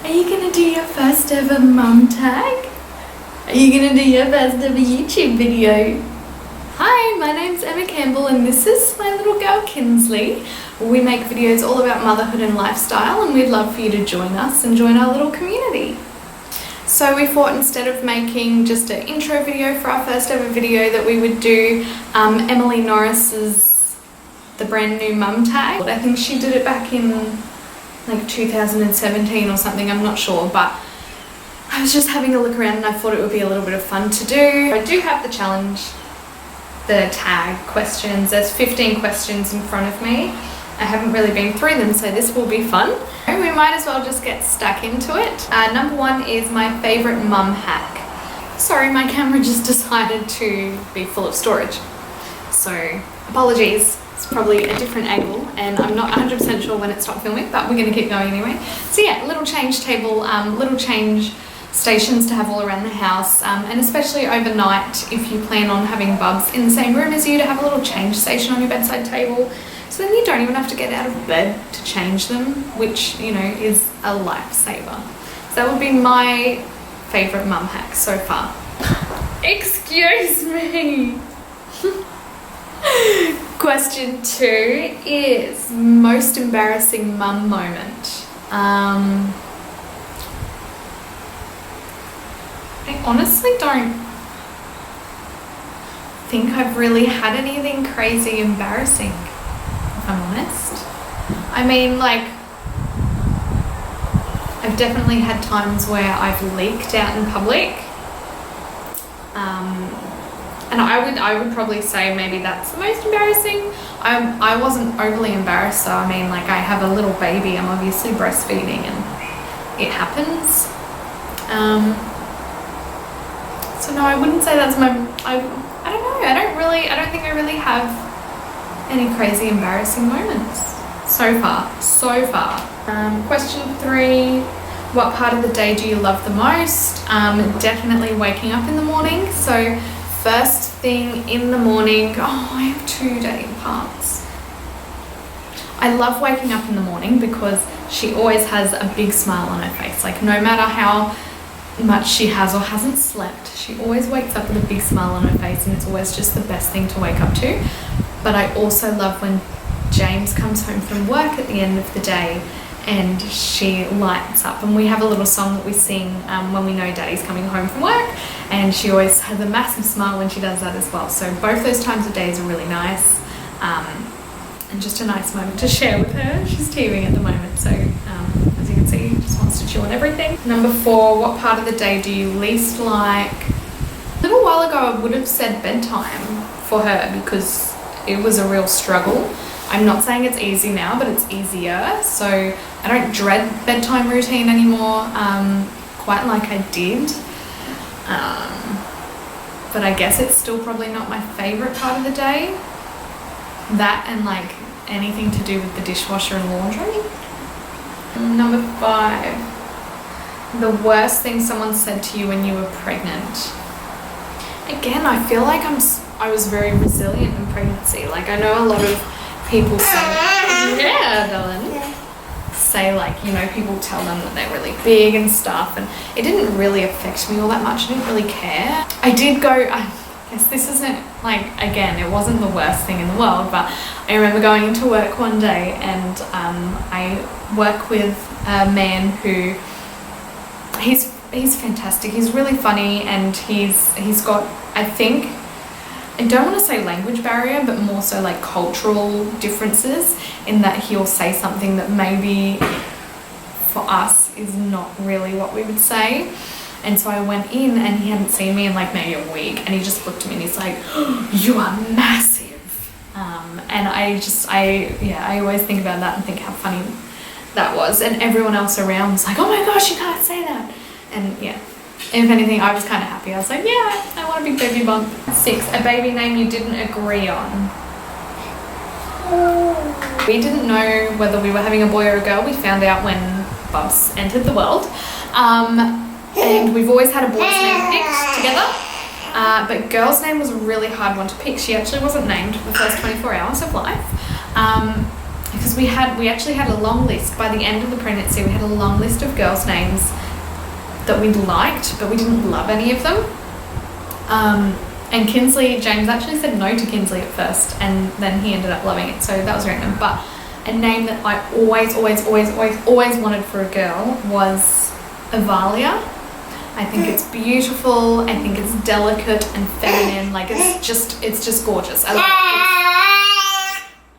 Are you gonna do your first ever mum tag? Are you gonna do your first ever YouTube video? Hi, my name's Emma Campbell and this is my little girl Kinslee. We make videos all about motherhood and lifestyle and we'd love for you to join us and join our little community. So we thought instead of making just an intro video for our first ever video that we would do Emily Norris's The Brand New Mum Tag. I think she did it back in like 2017 or something, I'm not sure, but I was just having a look around and I thought it would be a little bit of fun to do. I do have the challenge, the tag questions. There's 15 questions in front of me. I haven't really been through them, so this will be fun. We might as well just get stuck into it. Number one is my favourite mum hack. Sorry, my camera just decided to be full of storage. So, apologies. It's probably a different angle and I'm not 100% sure when it stopped filming, but we're going to keep going anyway. So yeah, little change table, little change stations to have all around the house, and especially overnight if you plan on having bubs in the same room as you, to have a little change station on your bedside table, so then you don't even have to get out of bed to change them, which, you know, is a lifesaver. So that would be my favourite mum hack so far. Excuse me! Question 2 is most embarrassing mum moment. I honestly don't think I've really had anything crazy embarrassing, if I'm honest. I mean, like, I've definitely had times where I've leaked out in public. And I would probably say maybe that's the most embarrassing. I wasn't overly embarrassed, so I mean, like, I have a little baby, I'm obviously breastfeeding and it happens. So no, I wouldn't say that's my, I don't know, I don't think I really have any crazy embarrassing moments so far. Question 3, what part of the day do you love the most? Definitely waking up in the morning. So first thing in the morning, I have 2 day parts. I love waking up in the morning because she always has a big smile on her face. Like, no matter how much she has or hasn't slept, she always wakes up with a big smile on her face, and it's always just the best thing to wake up to. But I also love when James comes home from work at the end of the day and she lights up, and we have a little song that we sing when we know Daddy's coming home from work, and she always has a massive smile when she does that as well. So both those times of days are really nice, and just a nice moment to share with her. She's teething at the moment, so as you can see, just wants to chew on everything. Number 4, what part of the day do you least like? A little while ago I would have said bedtime for her because it was a real struggle. I'm not saying it's easy now, but it's easier. So I don't dread bedtime routine anymore, quite like I did. But I guess it's still probably not my favourite part of the day. That and like anything to do with the dishwasher and laundry. Number 5, the worst thing someone said to you when you were pregnant. Again, I feel like I was very resilient in pregnancy. Like, I know a lot of people say, yeah, darling, say, like, you know, people tell them that they're really big and stuff, and it didn't really affect me all that much. I didn't really care. I did go, I guess this isn't, like, again, it wasn't the worst thing in the world, but I remember going into work one day and I work with a man who, he's fantastic. He's really funny, and he's got, I think, I don't want to say language barrier, but more so like cultural differences, in that he'll say something that maybe for us is not really what we would say. And so I went in and he hadn't seen me in like maybe a week, and he just looked at me and he's like, oh, you are massive. And I always think about that and think how funny that was. And everyone else around was like, oh my gosh, you can't say that. And yeah, if anything, I was kind of happy. I was like, yeah, I want a big baby bump. 6, a baby name you didn't agree on. We didn't know whether we were having a boy or a girl. We found out when Bubs entered the world. And we've always had a boy's name picked together. But girl's name was a really hard one to pick. She actually wasn't named for the first 24 hours of life. because we actually had a long list. By the end of the pregnancy, we had a long list of girls' names that we liked, but we didn't love any of them. And Kinslee, James actually said no to Kinslee at first, and then he ended up loving it, so that was random. But a name that I always wanted for a girl was Avalia. I think it's beautiful. I think it's delicate and feminine. Like it's just gorgeous. I love it.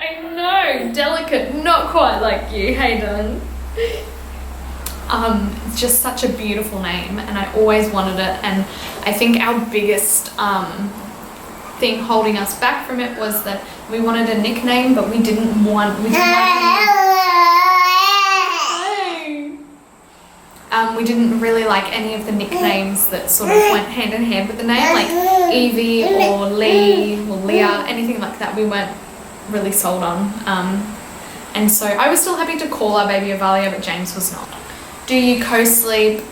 I know, delicate, not quite like you, Hayden. It's just such a beautiful name, and I always wanted it. And I think our biggest thing holding us back from it was that we wanted a nickname, but we didn't want we didn't really like any of the nicknames that sort of went hand in hand with the name, like Evie or Lee or Leah, anything like that. We weren't really sold on. And so I was still happy to call our baby Avalia, but James was not. Do you co-sleep?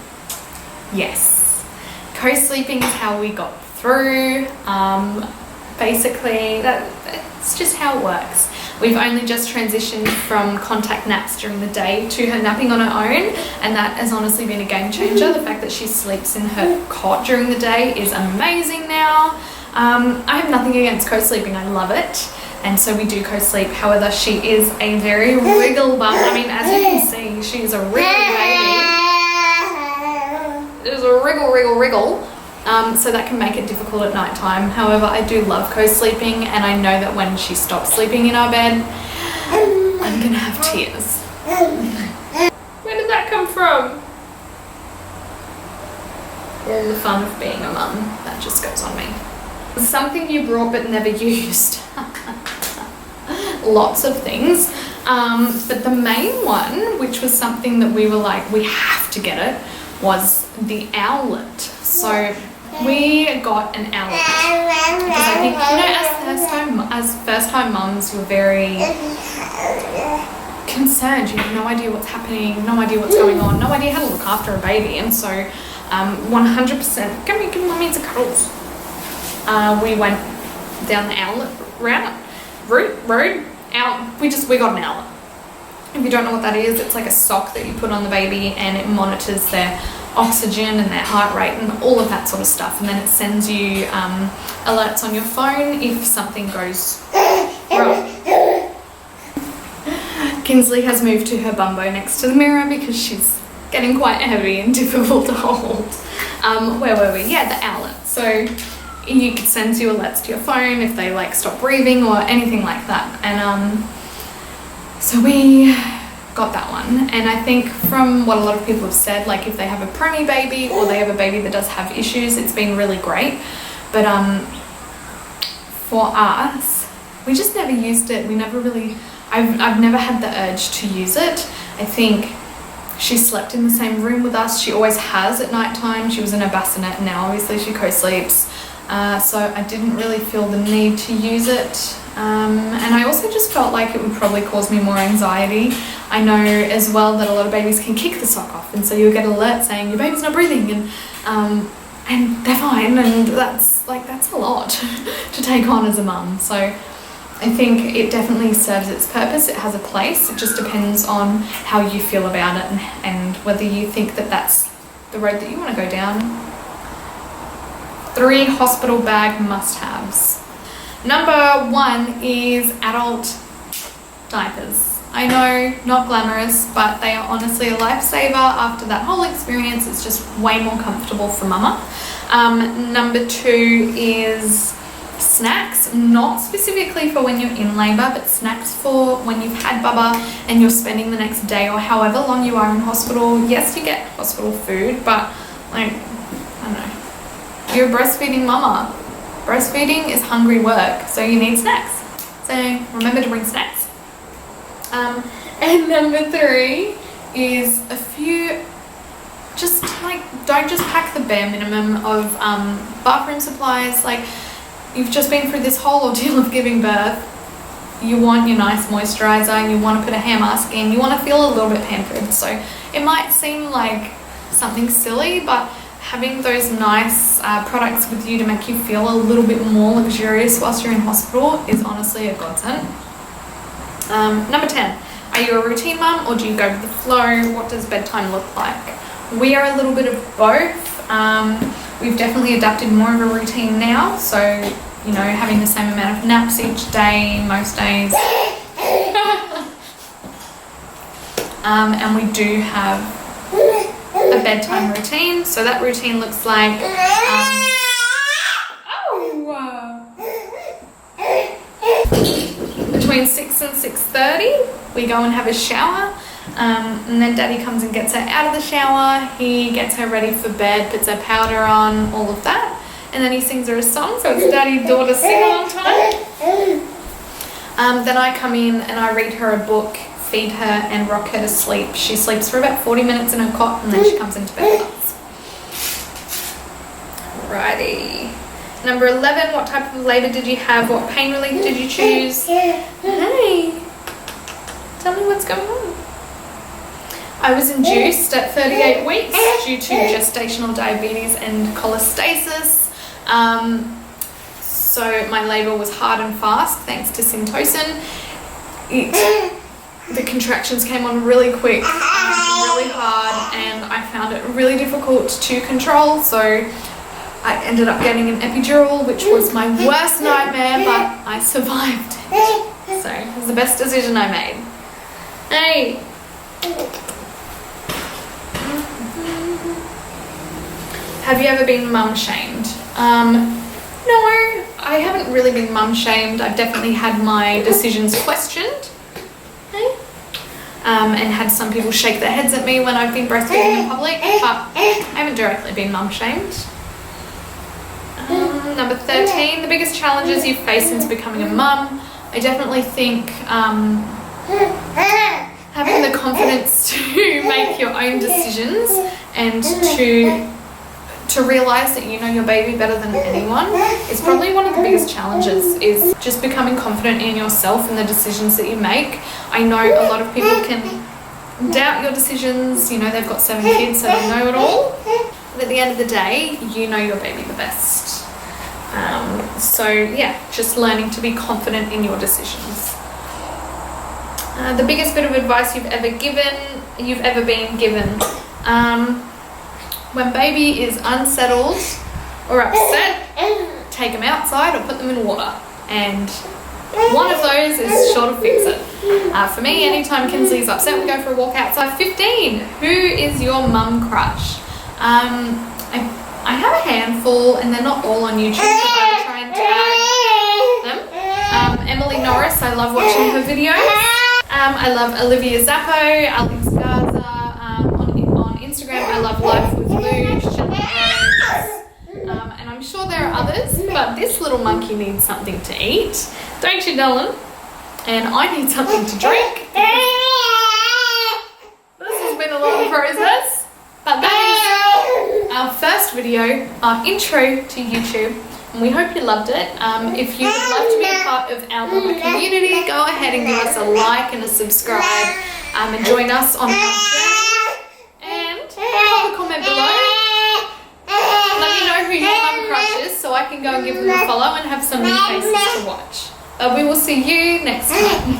Yes. Co-sleeping is how we got through. Basically, that's just how it works. We've only just transitioned from contact naps during the day to her napping on her own, and that has honestly been a game changer. The fact that she sleeps in her cot during the day is amazing now. I have nothing against co-sleeping. I love it. And so we do co-sleep. However, she is a very wriggle bum. I mean, as you can see, she is a wriggly baby. It is a wriggle. So that can make it difficult at night time. However, I do love co-sleeping, and I know that when she stops sleeping in our bed, I'm gonna have tears. Where did that come from? All the fun of being a mum, that just goes on me. Something you brought but never used. Lots of things. But the main one, which was something that we were like, we have to get it, was the owlet. So we got an owlet because I think, as first time mums, you're very concerned. You have no idea what's happening, no idea what's going on, no idea how to look after a baby. And so 100%, give mummy the cuddles. We went down the owlet route. We got an owlet. If you don't know what that is, it's like a sock that you put on the baby, and it monitors their oxygen and their heart rate and all of that sort of stuff, and then it sends you alerts on your phone if something goes wrong. Kinslee has moved to her bumbo next to the mirror because she's getting quite heavy and difficult to hold. Where were we? Yeah, the owlet. So it sends you alerts to your phone if they like stop breathing or anything like that. And so we got that one, and I think from what a lot of people have said, like if they have a preemie baby or they have a baby that does have issues, it's been really great. But for us, we just never used it. We never really, I've never had the urge to use it. I think she slept in the same room with us. She always has at night time. She was in a bassinet, and now obviously she co-sleeps. So I didn't really feel the need to use it. And I also just felt like it would probably cause me more anxiety. I know as well that a lot of babies can kick the sock off, and so you'll get an alert saying your baby's not breathing, and they're fine, and that's a lot to take on as a mum. So I think it definitely serves its purpose. It has a place. It just depends on how you feel about it, and whether you think that that's the road that you want to go down. 3 hospital bag must-haves. Number 1 is adult diapers. I know, not glamorous, but they are honestly a lifesaver. After that whole experience, it's just way more comfortable for mama. Number 2 is snacks, not specifically for when you're in labour, but snacks for when you've had bubba and you're spending the next day or however long you are in hospital. Yes, you get hospital food, but like, I don't know. You're a breastfeeding mama. Breastfeeding is hungry work, so you need snacks. So remember to bring snacks. And number 3 is a few, just like, don't just pack the bare minimum of bathroom supplies. Like, you've just been through this whole ordeal of giving birth. You want your nice moisturizer, you want to put a hair mask in, you want to feel a little bit pampered. So it might seem like something silly, but having those nice products with you to make you feel a little bit more luxurious whilst you're in hospital is honestly a godsend. Number 10, are you a routine mum or do you go with the flow? What does bedtime look like? We are a little bit of both. We've definitely adapted more of a routine now, so you know, having the same amount of naps each day, most days. And we do have a bedtime routine. So that routine looks like between 6 and 6:30 we go and have a shower, and then Daddy comes and gets her out of the shower. He gets her ready for bed, puts her powder on, all of that, and then he sings her a song, so it's Daddy-daughter sing-along time. Then I come in and I read her a book, feed her and rock her to sleep. She sleeps for about 40 minutes in her cot and then she comes into bed with us. Alrighty. Number 11, what type of labour did you have? What pain relief did you choose? Hey, tell me what's going on. I was induced at 38 weeks due to gestational diabetes and cholestasis. So my labour was hard and fast thanks to Syntocin. The contractions came on really quick, really hard, and I found it really difficult to control, so I ended up getting an epidural, which was my worst nightmare, but I survived it. So it was the best decision I made. Hey! Have you ever been mum shamed? No, I haven't really been mum shamed. I've definitely had my decisions questioned. And had some people shake their heads at me when I've been breastfeeding in public, but I haven't directly been mum shamed. Number 13, the biggest challenges you've faced since becoming a mum. I definitely think having the confidence to make your own decisions and to realise that you know your baby better than anyone is probably one of the biggest challenges, is just becoming confident in yourself and the decisions that you make. I know a lot of people can doubt your decisions, you know, they've got 7 kids so they know it all, but at the end of the day you know your baby the best. So yeah, just learning to be confident in your decisions. The biggest bit of advice you've ever been given. When baby is unsettled or upset, take them outside or put them in water, and one of those is sure to fix it. For me, anytime Kinslee's upset, we go for a walk outside. 15, who is your mum crush? I have a handful, and they're not all on YouTube, but I will try and tag them. Emily Norris, I love watching her videos. I love Olivia Zappo, Alex Garza. On Instagram, I love Life with Luge, and I'm sure there are others, but this little monkey needs something to eat, don't you, Dylan? And I need something to drink. This has been a long process, but that is our first video, our intro to YouTube, and we hope you loved it. If you would love to be a part of our mama community, go ahead and give us a like and a subscribe, and join us on our journey. Pop a comment below. Let me know who your mum crush is so I can go and give them a follow and have some new faces to watch. We will see you next time.